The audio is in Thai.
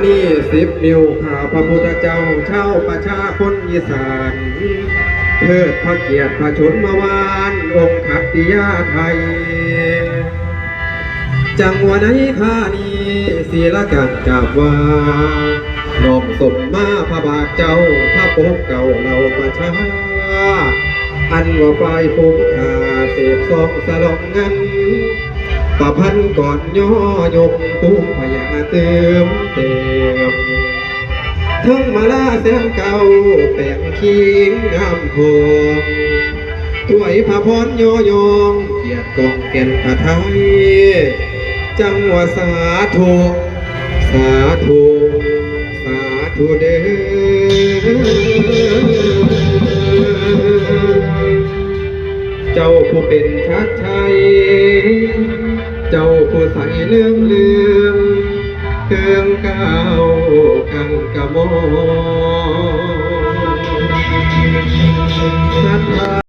ณี10 นิ้วข้าพระพุทธเจ้าเช่าประชาคนอีสานเทิดพระเกียรติพระชนมวานองค์ขัตติยาไทยจังหวะไหนข้านี้ศีลกันกราบว่าน้อมสมมาพระบาทเจ้าพระปกเก่าเราประชาอันว่าฝ่ายผมข้าเสพซองสลองงันประพันธ์ก่อนย่อยกภูมิพยาเติมเต็มทั้งมาลาแสงเก่าแปลงคิงงามโคงถวยพระพรย่อยองเกียรติกองแก่นพระไทยจังหวะสาธุสาธุสาธุเด้อเจ้าผู้เป็นชัดชัยเจ้าผู้ใสเลื่องเลืองเครื่องก้าวกันกระมอ